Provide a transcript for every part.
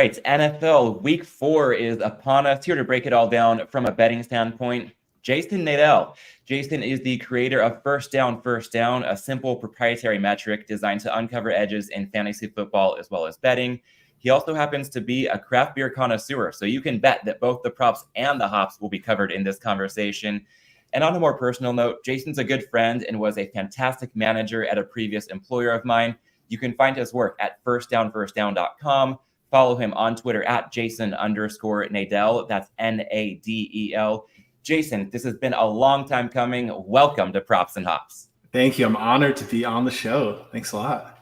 right, NFL Week 4 is upon us. Here to break it all down from a betting standpoint, Jason Nadel. Jason is the creator of First Down, a simple proprietary metric designed to uncover edges in fantasy football as well as betting. He also happens to be a craft beer connoisseur, so you can bet that both the props and the hops will be covered in this conversation. And on a more personal note, Jason's a good friend and was a fantastic manager at a previous employer of mine. You can find his work at firstdown.com. Follow him on Twitter at Jason_Nadel. That's Nadel. Jason, this has been a long time coming. Welcome to Props and Hops. Thank you. I'm honored to be on the show. Thanks a lot.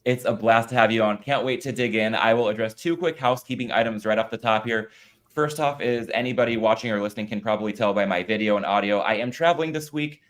It's a blast to have you on. Can't wait to dig in. I will address 2 quick housekeeping items right off the top here. First off is anybody watching or listening can probably tell by my video and audio. I am traveling this week,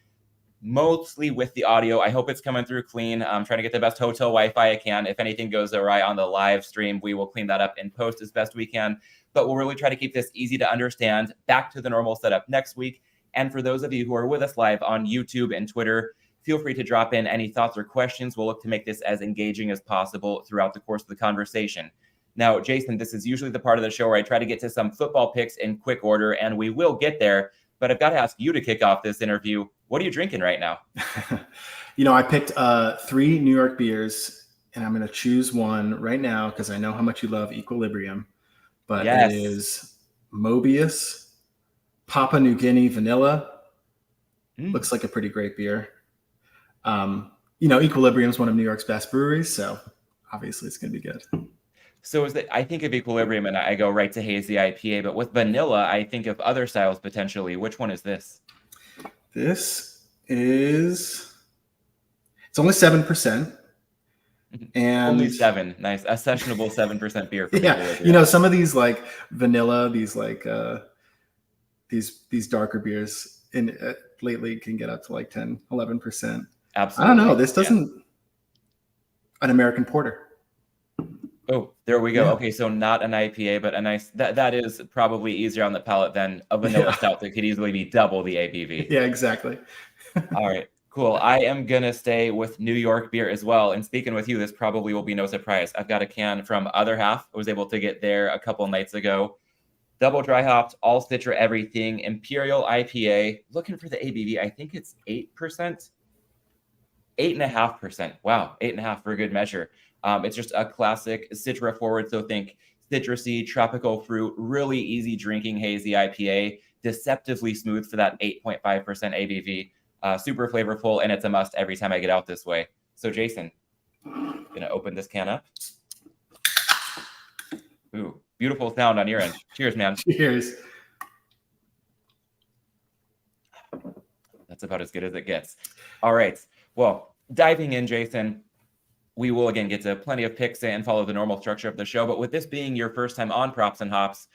mostly with the audio. I hope it's coming through clean. I'm trying to get the best hotel Wi-Fi I can. If anything goes awry on the live stream, we will clean that up and post as best we can. But we'll really try to keep this easy to understand. Back to the normal setup next week. And for those of you who are with us live on YouTube and Twitter, feel free to drop in any thoughts or questions. We'll look to make this as engaging as possible throughout the course of the conversation. Now, Jason, this is usually the part of the show where I try to get to some football picks in quick order, and we will get there. But I've got to ask you to kick off this interview. What are you drinking right now? I picked 3 New York beers, and I'm going to choose one right now because I know how much you love Equilibrium. But yes. It is Mobius, Papua New Guinea Vanilla. Looks like a pretty great beer. Equilibrium is one of New York's best breweries, so obviously it's going to be good. So I think of Equilibrium and I go right to hazy IPA, but with vanilla, I think of other styles potentially. Which one is this? It's only 7%. And only 7. Nice. A sessionable 7% beer. Yeah. Some of these like vanilla, these like these darker beers lately can get up to like 10, 11%. Absolutely. I don't know. This doesn't an American porter. Oh, there we go. Yeah. Okay, so not an IPA, but a nice that is probably easier on the palate than a vanilla stout that could easily be double the ABV. Yeah, exactly. All right, cool. I am gonna stay with New York beer as well. And speaking with you, this probably will be no surprise. I've got a can from Other Half. I was able to get there a couple nights ago. Double dry hopped, all Citra everything, Imperial IPA. Looking for the ABV, I think it's 8%. 8.5%. Wow, 8.5 for a good measure. It's just a classic Citra forward. So think citrusy, tropical fruit, really easy drinking hazy IPA, deceptively smooth for that 8.5% ABV, super flavorful, and it's a must every time I get out this way. So Jason, gonna open this can up. Ooh, beautiful sound on your end. Cheers, man. Cheers. That's about as good as it gets. All right. Well, diving in, Jason, we will again get to plenty of picks and follow the normal structure of the show. But with this being your first time on Props and Hops,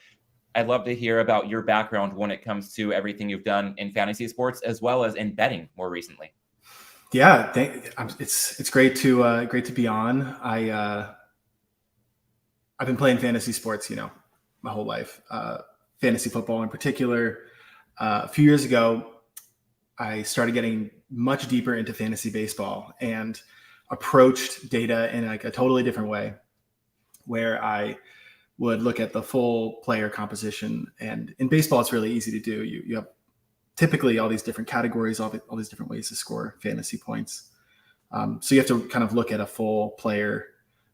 I'd love to hear about your background when it comes to everything you've done in fantasy sports as well as in betting more recently. Yeah, it's great to be on. I've been playing fantasy sports, my whole life. Fantasy football in particular. A few years ago, I started getting much deeper into fantasy baseball and approached data in like a totally different way, where I would look at the full player composition. And in baseball, it's really easy to do. You have typically all these different categories, all these different ways to score fantasy points. So you have to kind of look at a full player,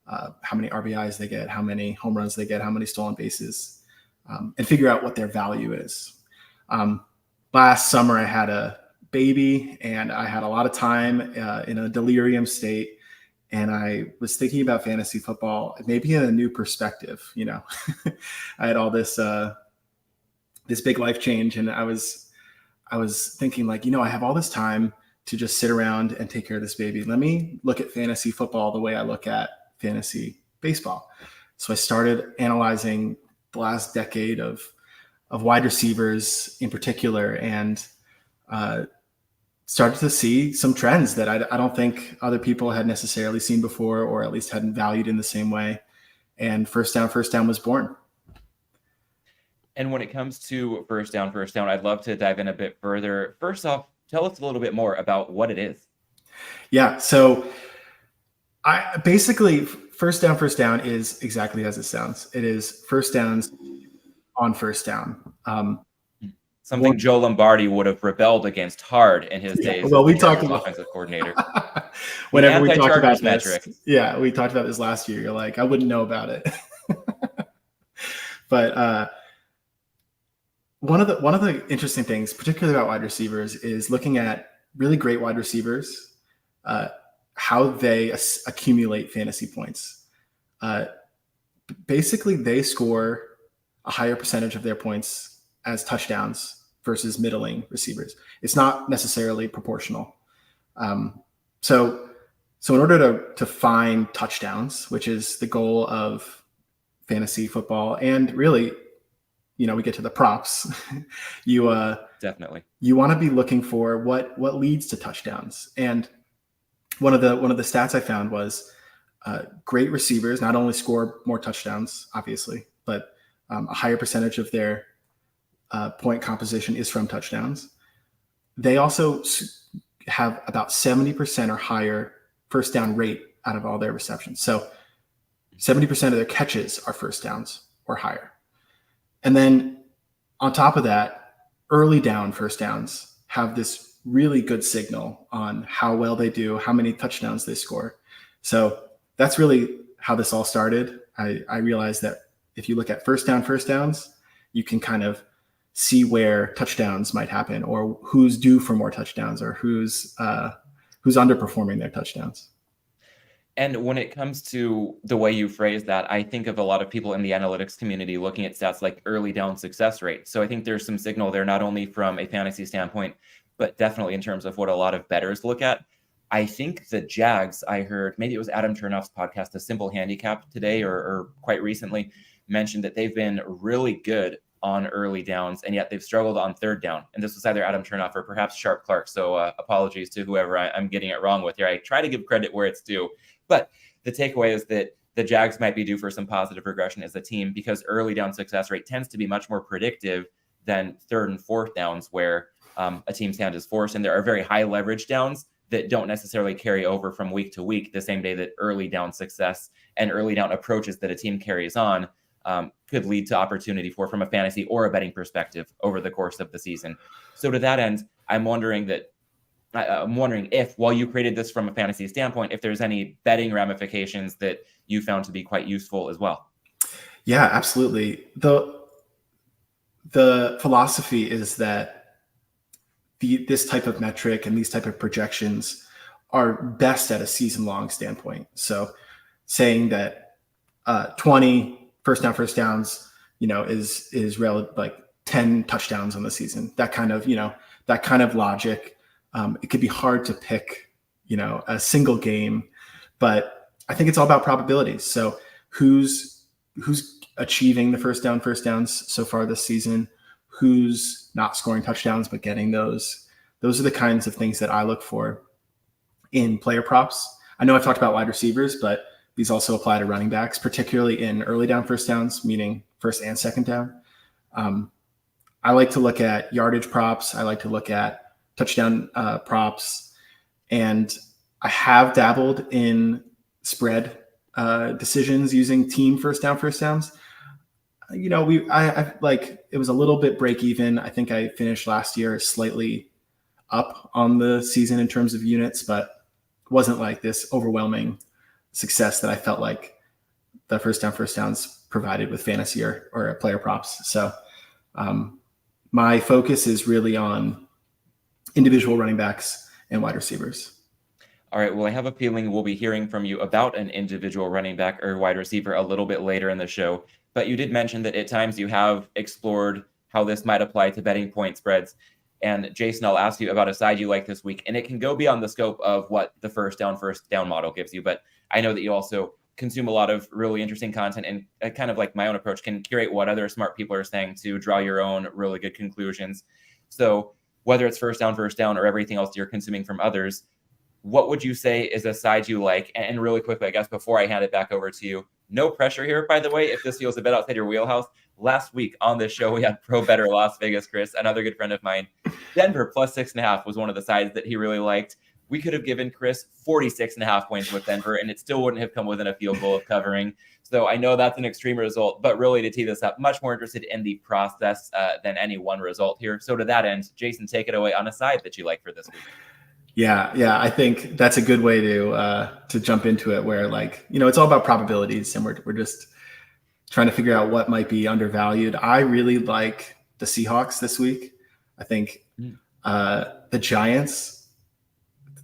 how many RBIs they get, how many home runs they get, how many stolen bases, and figure out what their value is. Last summer, I had a baby and I had a lot of time in a delirium state, and I was thinking about fantasy football maybe in a new perspective. I had all this big life change, and I was thinking like, I have all this time to just sit around and take care of this baby. Let me look at fantasy football the way I look at fantasy baseball. So I started analyzing the last decade of wide receivers in particular, and started to see some trends that I don't think other people had necessarily seen before, or at least hadn't valued in the same way. And First Down was born. And when it comes to First Down, I'd love to dive in a bit further. First off, tell us a little bit more about what it is. Yeah. So I basically, first down is exactly as it sounds. It is first downs on first down. Something Joe Lombardi would have rebelled against hard in his days as the Chargers offensive coordinator. Whenever we talked about metric. this, yeah, we talked about this last year. You're like, I wouldn't know about it. But one of the interesting things, particularly about wide receivers, is looking at really great wide receivers, how they accumulate fantasy points. Basically, they score a higher percentage of their points as touchdowns versus middling receivers. It's not necessarily proportional. So in order to find touchdowns, which is the goal of fantasy football, and really, we get to the props, definitely you want to be looking for what leads to touchdowns. And one of the stats I found was great receivers not only score more touchdowns, obviously, but a higher percentage of their point composition is from touchdowns. They also have about 70% or higher first down rate out of all their receptions. So 70% of their catches are first downs or higher. And then on top of that, early down first downs have this really good signal on how well they do, how many touchdowns they score. So that's really how this all started. I realized that if you look at first downs, you can kind of see where touchdowns might happen, or who's due for more touchdowns, or who's underperforming their touchdowns. And when it comes to the way you phrase that, I think of a lot of people in the analytics community looking at stats like early down success rate. So I think there's some signal there, not only from a fantasy standpoint, but definitely in terms of what a lot of bettors look at. I think the Jags, I heard, maybe it was Adam Chernoff's podcast, A Simple Handicap, today or quite recently, mentioned that they've been really good on early downs, and yet they've struggled on third down. And this was either Adam Chernoff or perhaps Sharp Clark. So apologies to whoever I'm getting it wrong with here. I try to give credit where it's due. But the takeaway is that the Jags might be due for some positive regression as a team, because early down success rate tends to be much more predictive than third and fourth downs, where a team's hand is forced. And there are very high leverage downs that don't necessarily carry over from week to week the same day that early down success and early down approaches that a team carries on could lead to opportunity from a fantasy or a betting perspective over the course of the season. So to that end, I'm wondering if, while you created this from a fantasy standpoint, if there's any betting ramifications that you found to be quite useful as well. Yeah, absolutely. The philosophy is that this type of metric and these type of projections are best at a season-long standpoint. So saying that 20 first downs, is relative, like 10 touchdowns on the season, that kind of logic. It could be hard to pick, a single game, but I think it's all about probabilities. So who's achieving the first downs so far this season? Who's not scoring touchdowns but getting those? Those are the kinds of things that I look for in player props. I know I've talked about wide receivers, but these also apply to running backs, particularly in early down first downs, meaning first and second down. I like to look at yardage props. I like to look at touchdown props. And I have dabbled in spread decisions using team first downs. It was a little bit break even. I think I finished last year slightly up on the season in terms of units, but it wasn't like this overwhelming success that I felt like the first downs provided with fantasy or player props. So my focus is really on individual running backs and wide receivers. All right. Well, I have a feeling we'll be hearing from you about an individual running back or wide receiver a little bit later in the show. But you did mention that at times you have explored how this might apply to betting point spreads. And Jason, I'll ask you about a side you like this week. And it can go beyond the scope of what the first down model gives you. But I know that you also consume a lot of really interesting content, and kind of like my own approach, can curate what other smart people are saying to draw your own really good conclusions. So whether it's first down or everything else you're consuming from others, what would you say is a side you like? And really quickly, I guess, before I hand it back over to you, no pressure here, by the way, if this feels a bit outside your wheelhouse. Last week on this show, we had Pro Better Las Vegas, Chris, another good friend of mine. Denver plus 6.5 was one of the sides that he really liked. we could have given Chris 46.5 points with Denver, and it still wouldn't have come within a field goal of covering. So I know that's an extreme result, but really to tee this up, much more interested in the process than any one result here. So to that end, Jason, take it away on a side that you like for this week. Yeah, I think that's a good way to jump into it, where it's all about probabilities, and we're just trying to figure out what might be undervalued. I really like the Seahawks this week. I think the Giants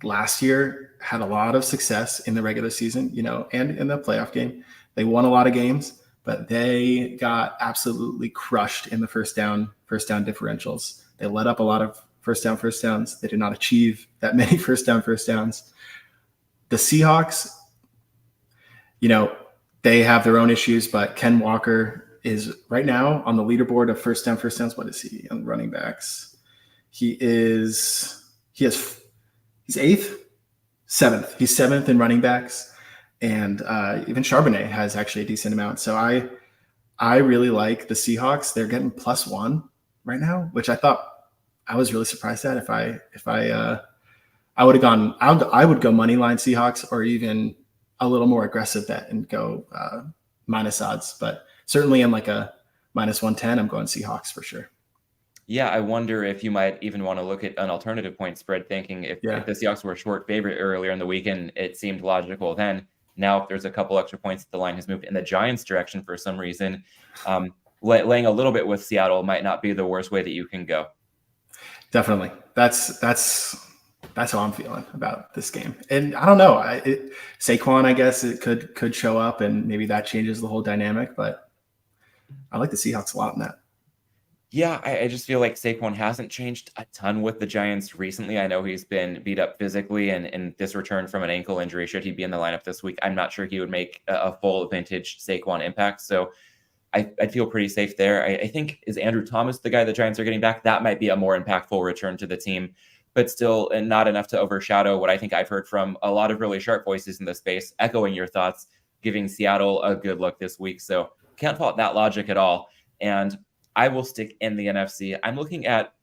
last year had a lot of success in the regular season, and in the playoff game. They won a lot of games, but they got absolutely crushed in the first down differentials. They let up a lot of first downs. They did not achieve that many first downs. The Seahawks, they have their own issues, but Ken Walker is right now on the leaderboard of first downs. What is he on running backs? He's seventh. He's seventh in running backs. And even Charbonnet has actually a decent amount. So I really like the Seahawks. They're getting +1 right now, which I thought I was really surprised at. If I would have gone, I would go money line Seahawks, or even a little more aggressive bet and go minus odds. But certainly in like a -110, I'm going Seahawks for sure. Yeah, I wonder if you might even want to look at an alternative point spread, thinking if the Seahawks were a short favorite earlier in the weekend, it seemed logical then. Now, if there's a couple extra points, the line has moved in the Giants' direction for some reason. Laying a little bit with Seattle might not be the worst way that you can go. Definitely. That's how I'm feeling about this game. And I don't know. Saquon, I guess it could show up, and maybe that changes the whole dynamic. But I like the Seahawks a lot in that. Yeah, I just feel like Saquon hasn't changed a ton with the Giants recently. I know he's been beat up physically, and this return from an ankle injury, should he be in the lineup this week, I'm not sure he would make a full vintage Saquon impact. So I feel pretty safe there. I think, is Andrew Thomas the guy the Giants are getting back? That might be a more impactful return to the team, but still not enough to overshadow what I think I've heard from a lot of really sharp voices in the space, echoing your thoughts, giving Seattle a good look this week. So can't fault that logic at all. And I will stick in the NFC. I'm looking at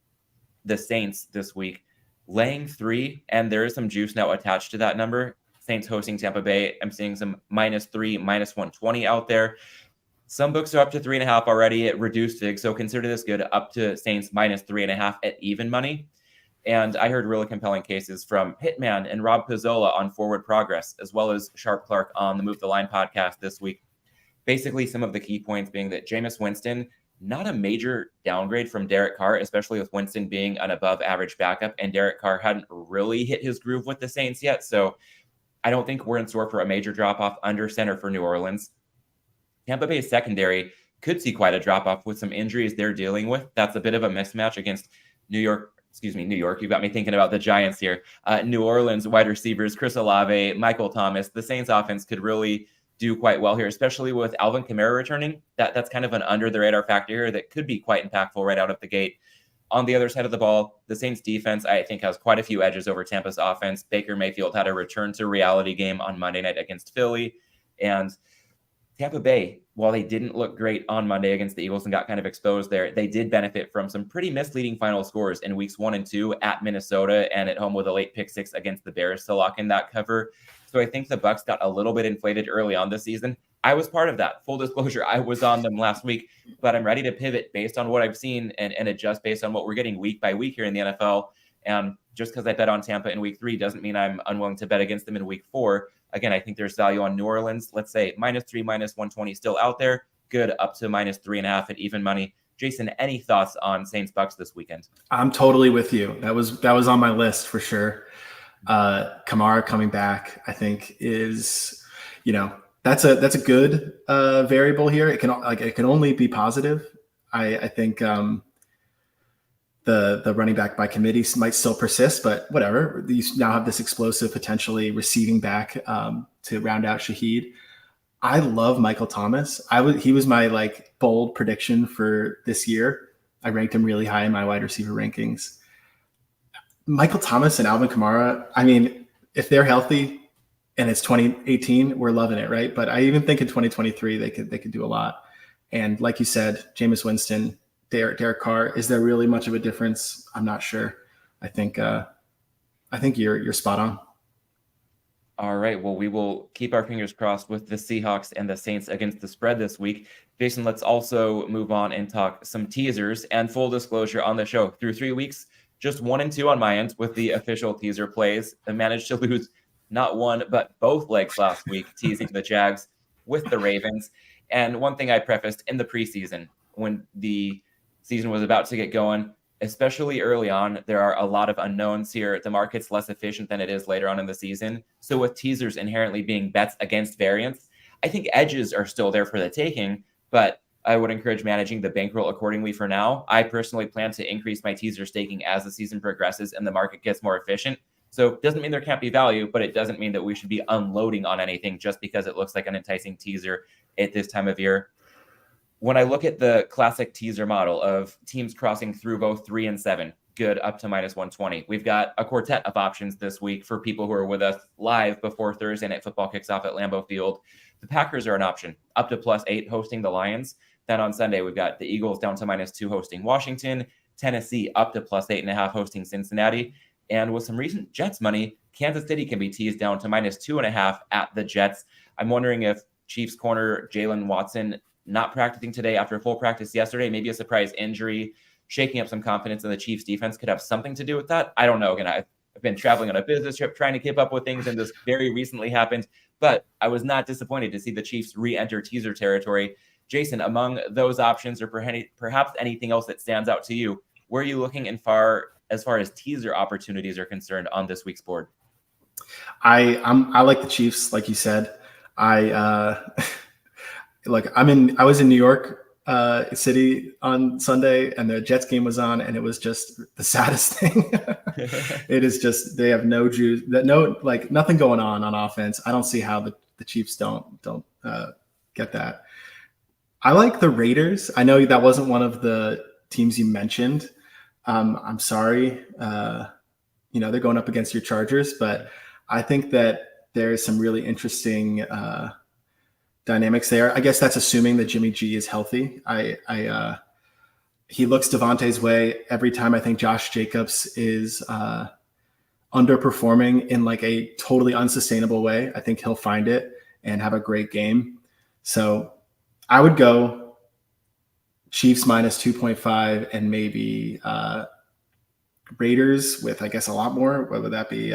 the Saints this week, laying 3, and there is some juice now attached to that number. Saints hosting Tampa Bay. I'm seeing some -3, -120 out there. Some books are up to 3.5 already at reduced vig, so consider this good, up to Saints -3.5 at even money. And I heard really compelling cases from Hitman and Rob Pizzola on Forward Progress, as well as Sharp Clark on the Move the Line podcast this week. Basically, some of the key points being that Jameis Winston, not a major downgrade from Derek Carr, especially with Winston being an above average backup, and Derek Carr hadn't really hit his groove with the Saints yet. So I don't think we're in store for a major drop off under center for New Orleans. Tampa Bay's secondary could see quite a drop off with some injuries they're dealing with. That's a bit of a mismatch against New York. You got me thinking about the Giants here. New Orleans wide receivers, Chris Olave, Michael Thomas. The Saints offense could really do quite well here, especially with Alvin Kamara returning. That's kind of an under the radar factor here that could be quite impactful right out of the gate. On the other side of the ball, the Saints defense, I think, has quite a few edges over Tampa's offense. Baker Mayfield had a return to reality game on Monday night against Philly. And Tampa Bay, while they didn't look great on Monday against the Eagles and got kind of exposed there, they did benefit from some pretty misleading final scores in weeks 1 and 2 at Minnesota and at home with a late pick 6 against the Bears to lock in that cover. So I think the Bucs got a little bit inflated early on this season. I was part of that. Full disclosure, I was on them last week, but I'm ready to pivot based on what I've seen and adjust based on what we're getting week by week here in the NFL. And just because I bet on Tampa in week 3 doesn't mean I'm unwilling to bet against them in week 4. Again, I think there's value on New Orleans. Let's say -3, -120 still out there. Good, up to -3.5 at even money. Jason, any thoughts on Saints Bucs this weekend? I'm totally with you. That was on my list for sure. Kamara coming back, I think, is, that's a good variable here. It can only be positive. I think the running back by committee might still persist, but whatever. You now have this explosive, potentially receiving back to round out Shaheed. I love Michael Thomas. He was my bold prediction for this year. I ranked him really high in my wide receiver rankings. Michael Thomas and Alvin Kamara, I mean, if they're healthy and it's 2018, we're loving it, right? But I even think in 2023, they could do a lot. And like you said, Jameis Winston, Derek Carr, is there really much of a difference? I'm not sure. I think I think you're spot on. All right. Well, we will keep our fingers crossed with the Seahawks and the Saints against the spread this week. Jason, let's also move on and talk some teasers. And full disclosure on the show, through 3 weeks, just 1-2 on my end with the official teaser plays. I managed to lose not one, but both legs last week, teasing the Jags with the Ravens. And one thing I prefaced in the preseason, when the season was about to get going, especially early on, there are a lot of unknowns here. The market's less efficient than it is later on in the season. So with teasers inherently being bets against variance, I think edges are still there for the taking, but I would encourage managing the bankroll accordingly for now. I personally plan to increase my teaser staking as the season progresses and the market gets more efficient. So it doesn't mean there can't be value, but it doesn't mean that we should be unloading on anything just because it looks like an enticing teaser at this time of year. When I look at the classic teaser model of teams crossing through both 3 and 7, good up to -120, we've got a quartet of options this week for people who are with us live before Thursday Night Football kicks off at Lambeau Field. The Packers are an option, up to +8 hosting the Lions. Then on Sunday, we've got the Eagles down to -2 hosting Washington, Tennessee up to +8.5 hosting Cincinnati. And with some recent Jets money, Kansas City can be teased down to -2.5 at the Jets. I'm wondering if Chiefs corner Jalen Watson not practicing today after full practice yesterday, maybe a surprise injury, shaking up some confidence in the Chiefs defense could have something to do with that. I don't know. Again, I've been traveling on a business trip trying to keep up with things, and this very recently happened, but I was not disappointed to see the Chiefs re-enter teaser territory. Jason, among those options or perhaps anything else that stands out to you, where are you looking as far as teaser opportunities are concerned on this week's board? I like the Chiefs, like you said. I was in New York City on Sunday, and the Jets game was on, and it was just the saddest thing. It is just they have no juice, nothing going on offense. I don't see how the Chiefs don't get that. I like the Raiders. I know that wasn't one of the teams you mentioned. I'm sorry. They're going up against your Chargers, but I think that there's some really interesting dynamics there. I guess that's assuming that Jimmy G is healthy. He looks Devontae's way every time. I think Josh Jacobs is underperforming in like a totally unsustainable way. I think he'll find it and have a great game. So I would go Chiefs -2.5 and maybe Raiders with, I guess, a lot more. What would that be?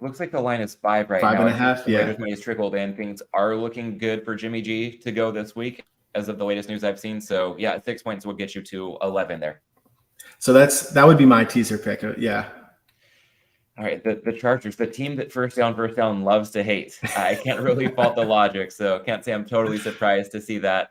Looks like the line is 5 right 5.5. The Yeah. Raiders money has trickled in. Things are looking good for Jimmy G to go this week as of the latest news I've seen. So yeah, 6 points will get you to 11 there. So that would be my teaser pick. Yeah. All right, the Chargers, the team that first down loves to hate. I can't really fault the logic, so can't say I'm totally surprised to see that.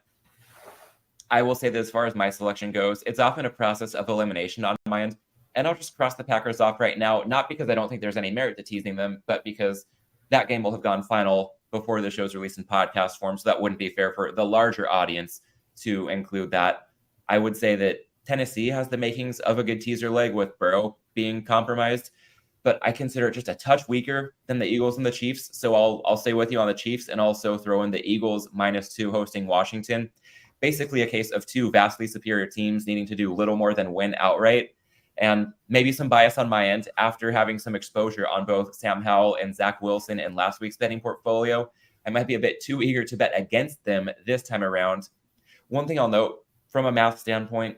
I will say that as far as my selection goes, it's often a process of elimination on my end. And I'll just cross the Packers off right now, not because I don't think there's any merit to teasing them, but because that game will have gone final before the show's released in podcast form. So that wouldn't be fair for the larger audience to include that. I would say that Tennessee has the makings of a good teaser leg with Burrow being compromised, but I consider it just a touch weaker than the Eagles and the Chiefs. So I'll stay with you on the Chiefs and also throw in the Eagles -2 hosting Washington. Basically a case of two vastly superior teams needing to do little more than win outright. And maybe some bias on my end after having some exposure on both Sam Howell and Zach Wilson in last week's betting portfolio. I might be a bit too eager to bet against them this time around. One thing I'll note from a math standpoint,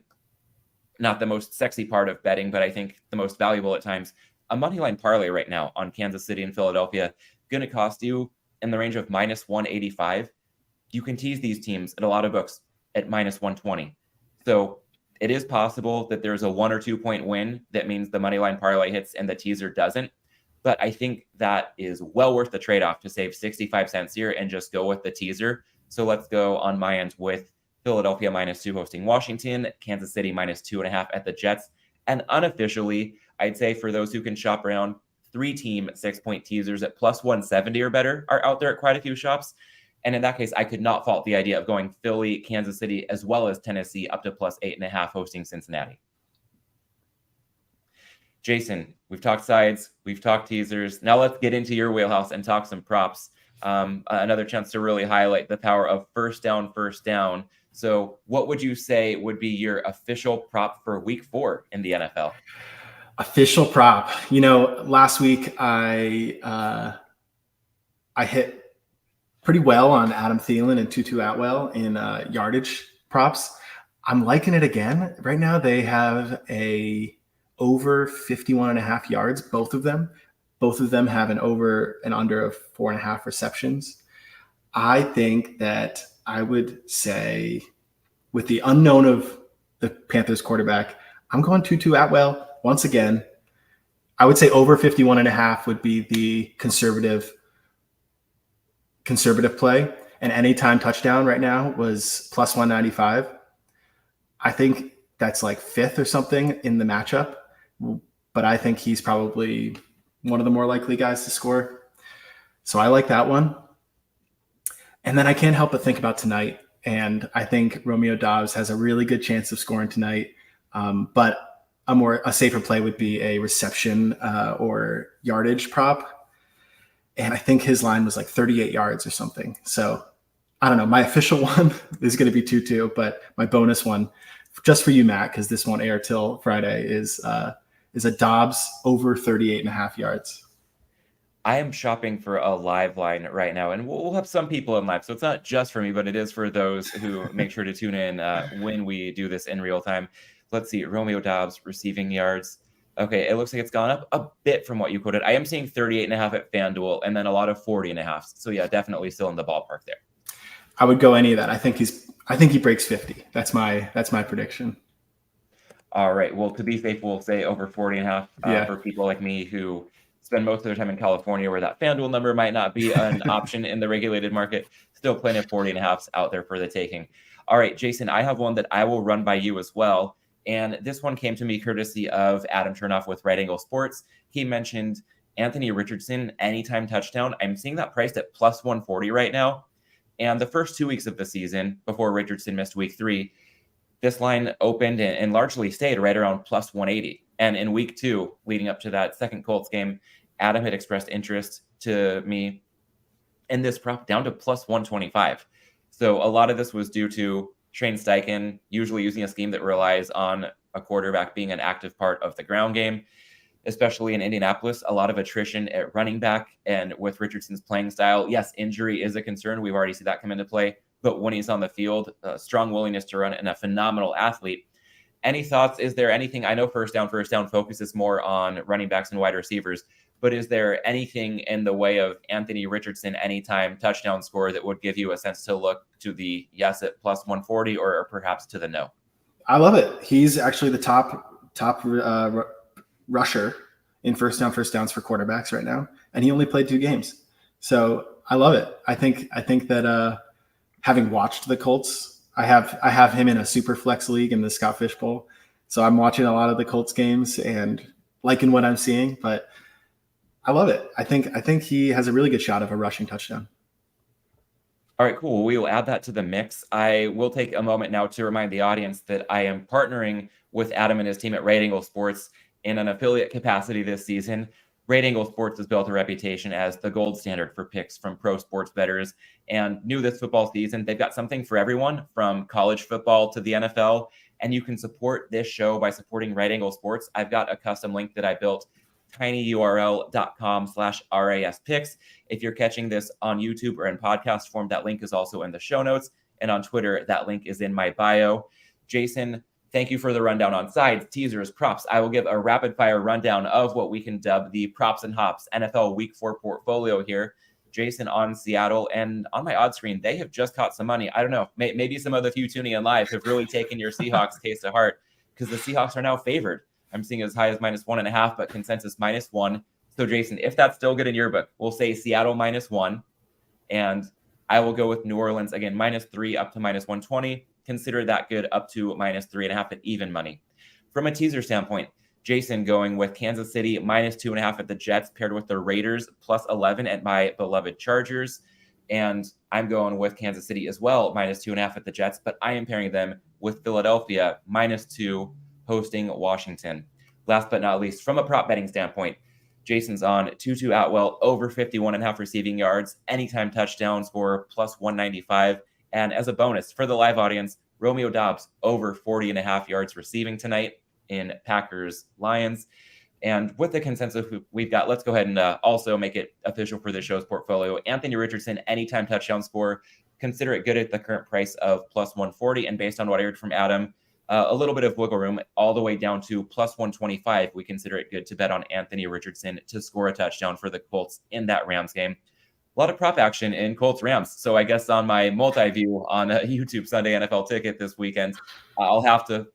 not the most sexy part of betting, but I think the most valuable at times, a moneyline parlay right now on Kansas City and Philadelphia going to cost you in the range of -185. You can tease these teams at a lot of books at -120. So it is possible that there's a 1 or 2 point win that means the moneyline parlay hits and the teaser doesn't. But I think that is well worth the trade-off to save 65 cents here and just go with the teaser. So let's go on my end with Philadelphia -2 hosting Washington, Kansas City -2.5 at the Jets. And unofficially, I'd say for those who can shop around, 3-team 6-point teasers at +170 or better are out there at quite a few shops. And in that case, I could not fault the idea of going Philly, Kansas City, as well as Tennessee up to +8.5 hosting Cincinnati. Jason, we've talked sides, we've talked teasers. Now let's get into your wheelhouse and talk some props. Another chance to really highlight the power of first down. So what would you say would be your official prop for week 4 in the NFL? Official prop. Last week I hit pretty well on Adam Thielen and Tutu Atwell in yardage props. I'm liking it again. Right now they have a over 51.5 yards, both of them. Both of them have an over and under of 4.5 receptions. I think that I would say, with the unknown of the Panthers quarterback, I'm going Tutu Atwell once again. I would say over 51.5 would be the conservative play. And anytime touchdown right now was plus 195. I think that's like fifth or something in the matchup, but I think he's probably one of the more likely guys to score. So I like that one. And then I can't help but think about tonight. And I think Romeo Doubs has a really good chance of scoring tonight. But a safer play would be a reception or yardage prop. And I think his line was like 38 yards or something. So I don't know. My official one is going to be 2-2, but my bonus one, just for you, Matt, because this won't air till Friday, is a Doubs over 38.5 yards. I am shopping for a live line right now, and we'll have some people in live. So it's not just for me, but it is for those who make sure to tune in when we do this in real time. Let's see. Romeo Doubs receiving yards. Okay, it looks like it's gone up a bit from what you quoted. I am seeing 38.5 at FanDuel, and then a lot of 40.5. So yeah, definitely still in the ballpark there. I would go any of that. I think he breaks 50. That's my prediction. All right. Well, to be safe, we'll say over 40.5 for people like me who spend most of their time in California, where that FanDuel number might not be an option in the regulated market. Still plenty of 40.5s out there for the taking. All right, Jason, I have one that I will run by you as well. And this one came to me courtesy of Adam Chernoff with Right Angle Sports. He mentioned Anthony Richardson anytime touchdown. I'm seeing that priced at plus 140 right now. And the first 2 weeks of the season, before Richardson missed week 3, this line opened and largely stayed right around plus 180. And in week 2, leading up to that second Colts game, Adam had expressed interest to me in this prop down to plus 125. So a lot of this was due to Shane Steichen usually using a scheme that relies on a quarterback being an active part of the ground game, especially in Indianapolis. A lot of attrition at running back, and with Richardson's playing style, yes, injury is a concern. We've already seen that come into play, but when he's on the field, a strong willingness to run and a phenomenal athlete. Any thoughts? Is there anything? I know first down focuses more on running backs and wide receivers, but is there anything in the way of Anthony Richardson anytime touchdown score that would give you a sense to look to the yes at plus 140 or perhaps to the no? I love it. He's actually the top rusher in first downs for quarterbacks right now, and he only played 2 games. So I love it. I think that having watched the Colts, I have him in a super flex league in the Scott Fish Bowl. So I'm watching a lot of the Colts games and liking what I'm seeing, but I love it. I think he has a really good shot of a rushing touchdown. All right, cool. We will add that to the mix. I will take a moment now to remind the audience that I am partnering with Adam and his team at Right Angle Sports in an affiliate capacity this season. Right Angle Sports has built a reputation as the gold standard for picks from pro sports bettors. And new this football season, they've got something for everyone, from college football to the NFL. And you can support this show by supporting Right Angle Sports. I've got a custom link that I built, tinyurl.com/raspicks. If you're catching this on YouTube or in podcast form, that link is also in the show notes. And on Twitter, that link is in my bio. Jason, thank you for the rundown on sides, teasers, props. I will give a rapid fire rundown of what we can dub the props and hops NFL Week 4 portfolio here. Jason on Seattle, and on my odds screen, they have just caught some money. I don't know. Maybe some of the few tuning in live have really taken your Seahawks case to heart, because the Seahawks are now favored. I'm seeing as high as -1.5, but consensus -1. So Jason, if that's still good in your book, we'll say Seattle -1, and I will go with New Orleans again, -3 up to -120. Consider that good up to -3.5 at even money. From a teaser standpoint, Jason going with Kansas City -2.5 at the Jets, paired with the Raiders +11 at my beloved Chargers. And I'm going with Kansas City as well, -2.5 at the Jets, but I am pairing them with Philadelphia -2 hosting Washington. Last but not least, from a prop betting standpoint, Jason's on Tutu Atwell over 51.5 receiving yards, anytime touchdowns for +195. And as a bonus for the live audience, Romeo Doubs over 40.5 yards receiving tonight in Packers Lions. And with the consensus we've got, let's go ahead and also make it official for the show's portfolio. Anthony Richardson, anytime touchdown score, consider it good at the current price of plus 140. And based on what I heard from Adam, a little bit of wiggle room all the way down to plus 125. We consider it good to bet on Anthony Richardson to score a touchdown for the Colts in that Rams game. A lot of prop action in Colts Rams. So I guess on my multi-view on YouTube Sunday NFL Ticket this weekend, I'll have to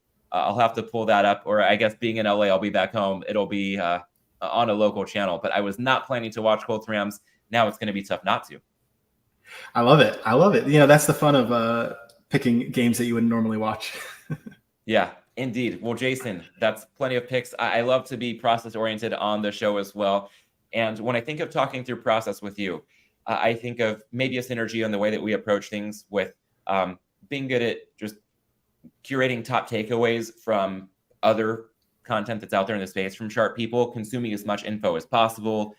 pull that up, or I guess being in LA, I'll be back home. It'll be on a local channel, but I was not planning to watch Colts Rams. Now it's going to be tough not to. I love it. That's the fun of picking games that you wouldn't normally watch. Yeah, indeed. Well, Jason, that's plenty of picks. I love to be process oriented on the show as well. And when I think of talking through process with you, I think of maybe a synergy on the way that we approach things with being good at just curating top takeaways from other content that's out there in the space from sharp people, consuming as much info as possible,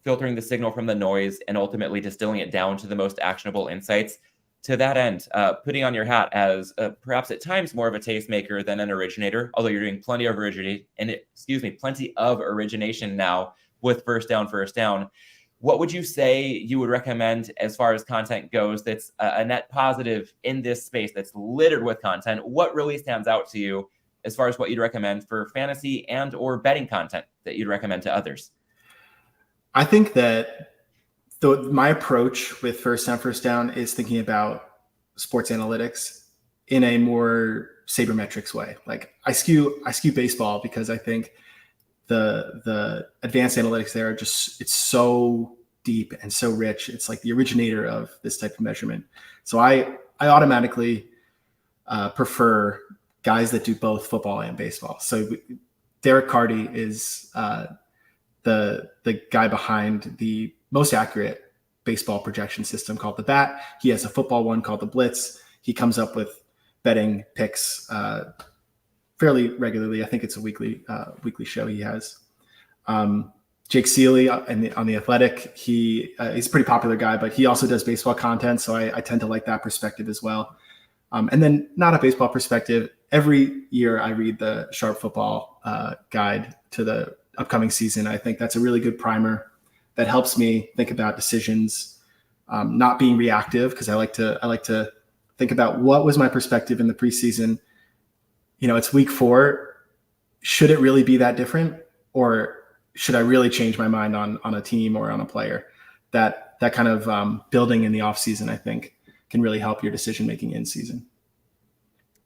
filtering the signal from the noise, and ultimately distilling it down to the most actionable insights. To that end, putting on your hat as perhaps at times more of a tastemaker than an originator, although you're doing plenty of origination now with First Down. What would you say you would recommend as far as content goes that's a net positive in this space that's littered with content? What really stands out to you as far as what you'd recommend for fantasy and or betting content that you'd recommend to others? I think that my approach with First Down is thinking about sports analytics in a more sabermetrics way. Like I skew baseball because I think the advanced analytics there are it's so deep and so rich. It's like the originator of this type of measurement. So I automatically prefer guys that do both football and baseball. So Derek Carty is the guy behind the most accurate baseball projection system called the BAT. He has a football one called the Blitz. He comes up with betting picks fairly regularly. I think it's a weekly show he has. Jake Seeley on the Athletic, he's a pretty popular guy, but he also does baseball content. So I tend to like that perspective as well. And then not a baseball perspective, every year I read the Sharp Football guide to the upcoming season. I think that's a really good primer that helps me think about decisions, not being reactive, because I like to think about what was my perspective in the preseason. It's week 4. Should it really be that different, or should I really change my mind on a team or on a player? That kind of building in the off season, I think, can really help your decision making in season.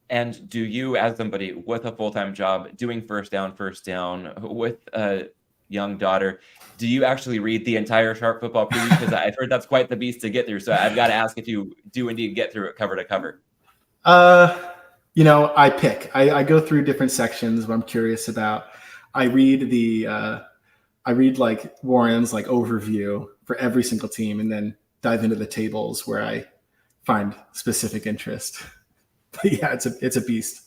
And do you, as somebody with a full-time job doing first down with a young daughter, do you actually read the entire Sharp Football preview? Because I've heard that's quite the beast to get through. So I've got to ask if you do indeed get through it cover to cover. I pick. I go through different sections what I'm curious about. I read like Warren's like overview for every single team, and then dive into the tables where I find specific interest. But yeah, it's a beast.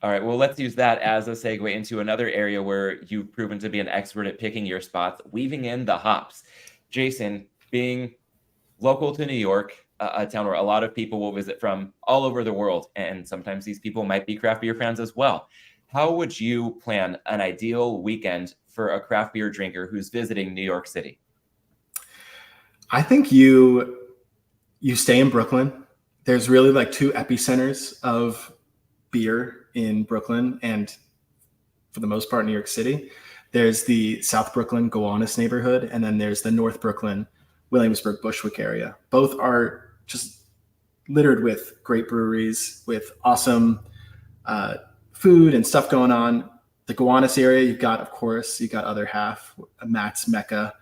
All right, well, let's use that as a segue into another area where you've proven to be an expert at picking your spots, weaving in the hops. Jason, being local to New York, a town where a lot of people will visit from all over the world, and sometimes these people might be craft beer fans as well. How would you plan an ideal weekend for a craft beer drinker who's visiting New York City? I think you stay in Brooklyn. There's really like 2 epicenters of beer in Brooklyn, and for the most part, New York City. There's the South Brooklyn Gowanus neighborhood, and then there's the North Brooklyn Williamsburg Bushwick area. Both are just littered with great breweries with awesome food and stuff going on. The Gowanus area, you got Other Half, Matt's Mecca,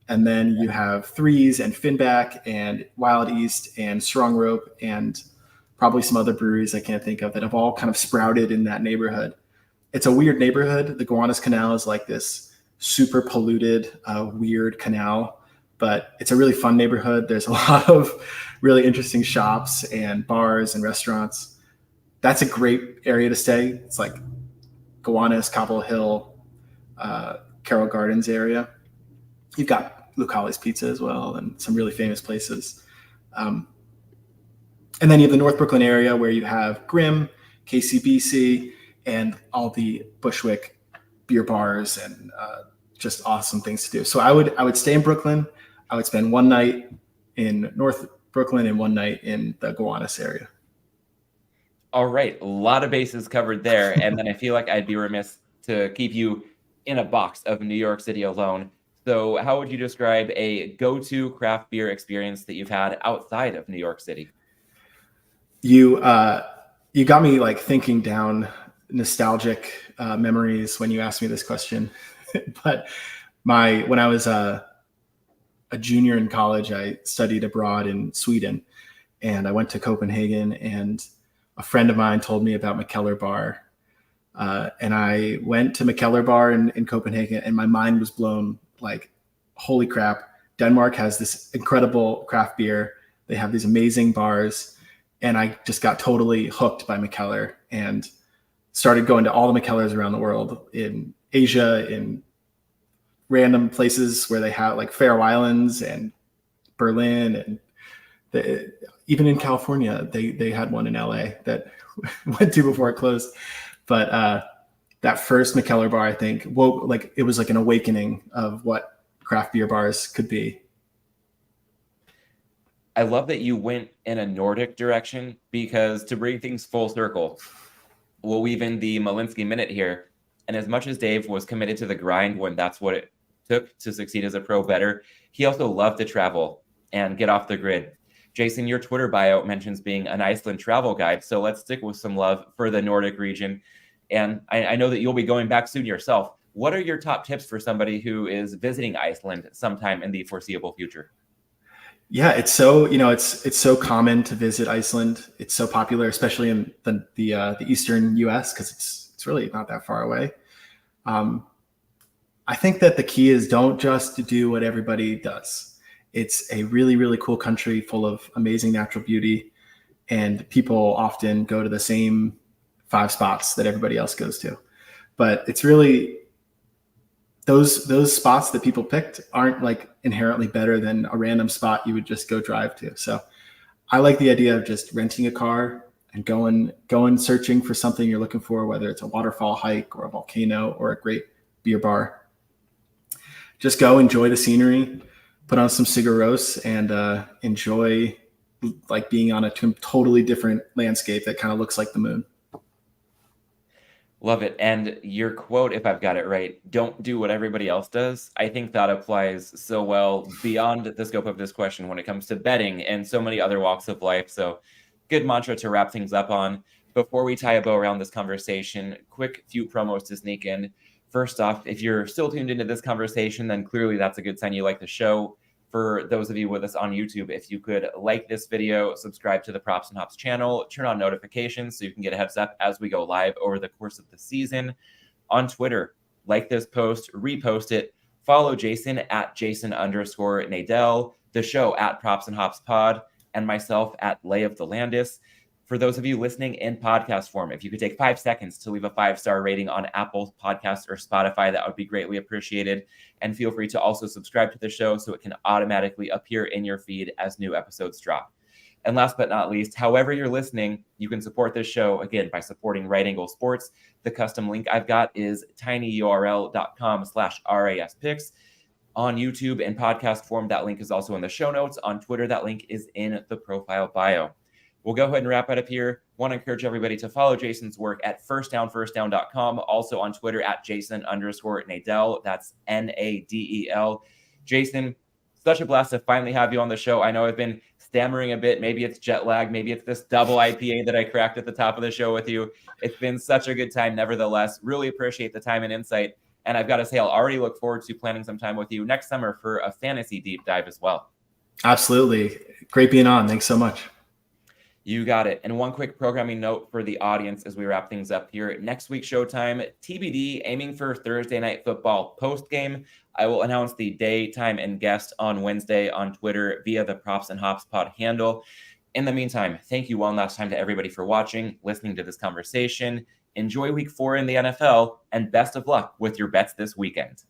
and then you have Threes and Finback and Wild East and Strong Rope and probably some other breweries I can't think of that have all kind of sprouted in that neighborhood. It's a weird neighborhood. The Gowanus Canal is like this super polluted, weird canal, but it's a really fun neighborhood. There's a lot of really interesting shops and bars and restaurants. That's a great area to stay. It's like Gowanus, Cobble Hill, Carroll Gardens area. You've got Lucali's Pizza as well and some really famous places. And then you have the North Brooklyn area where you have Grimm, KCBC, and all the Bushwick beer bars and just awesome things to do. So I would stay in Brooklyn. I would spend one night in North Brooklyn and one night in the Gowanus area. All right, a lot of bases covered there. And then I feel like I'd be remiss to keep you in a box of New York City alone. So how would you describe a go-to craft beer experience that you've had outside of New York City? You got me like thinking down nostalgic memories when you asked me this question. But when I was a junior in college, I studied abroad in Sweden, and I went to Copenhagen, and a friend of mine told me about McKellar Bar. And I went to McKellar Bar in Copenhagen, and my mind was blown. Like, holy crap, Denmark has this incredible craft beer. They have these amazing bars. And I just got totally hooked by McKellar and started going to all the McKellars around the world, in Asia, in random places where they have like Faroe Islands and Berlin, and even in California, they had one in LA that went to before it closed. But that first McKellar bar, I think, it was like an awakening of what craft beer bars could be. I love that you went in a Nordic direction, because to bring things full circle, we'll weave in the Malinsky Minute here. And as much as Dave was committed to the grind when that's what it took to succeed as a pro bettor, he also loved to travel and get off the grid. Jason, your Twitter bio mentions being an Iceland travel guide, so let's stick with some love for the Nordic region. And I know that you'll be going back soon yourself. What are your top tips for somebody who is visiting Iceland sometime in the foreseeable future? Yeah, it's so it's so common to visit Iceland. It's so popular, especially in the eastern U.S., because it's really not that far away. I think that the key is don't just do what everybody does. It's a really, really cool country full of amazing natural beauty, and people often go to the same 5 spots that everybody else goes to. But it's really those spots that people picked aren't like inherently better than a random spot you would just go drive to. So I like the idea of just renting a car and going searching for something you're looking for, whether it's a waterfall hike or a volcano or a great beer bar. Just go enjoy the scenery, put on some cigaros, and enjoy like being on a totally different landscape that kind of looks like the moon. Love it. And your quote, if I've got it right, don't do what everybody else does, I think that applies so well beyond the scope of this question when it comes to betting and so many other walks of life. So good mantra to wrap things up on. Before we tie a bow around this conversation, quick few promos to sneak in. First off, if you're still tuned into this conversation, then clearly that's a good sign you like the show. For those of you with us on YouTube, if you could like this video, subscribe to the Props and Hops channel, turn on notifications so you can get a heads up as we go live over the course of the season. On Twitter, like this post, repost it, follow Jason at Jason_Nadel, the show at Props and Hops Pod, and myself at Lay of the Landis. For those of you listening in podcast form, if you could take 5 seconds to leave a 5-star rating on Apple Podcasts or Spotify, that would be greatly appreciated. And feel free to also subscribe to the show so it can automatically appear in your feed as new episodes drop. And last but not least, however you're listening, you can support this show, again, by supporting Right Angle Sports. The custom link I've got is tinyurl.com/RASpicks. On YouTube and podcast form, that link is also in the show notes. On Twitter, that link is in the profile bio. We'll go ahead and wrap it up here. Want to encourage everybody to follow Jason's work at firstdown.com. Also on Twitter at Jason_Nadel. That's Nadel. Jason, such a blast to finally have you on the show. I know I've been stammering a bit. Maybe it's jet lag. Maybe it's this double IPA that I cracked at the top of the show with you. It's been such a good time, nevertheless. Really appreciate the time and insight. And I've got to say, I'll already look forward to planning some time with you next summer for a fantasy deep dive as well. Absolutely. Great being on. Thanks so much. You got it. And one quick programming note for the audience as we wrap things up here. Next week's showtime, TBD, aiming for Thursday Night Football post-game. I will announce the day, time, and guest on Wednesday on Twitter via the Props and Hops Pod handle. In the meantime, thank you one last time to everybody for watching, listening to this conversation. Enjoy week 4 in the NFL, and best of luck with your bets this weekend.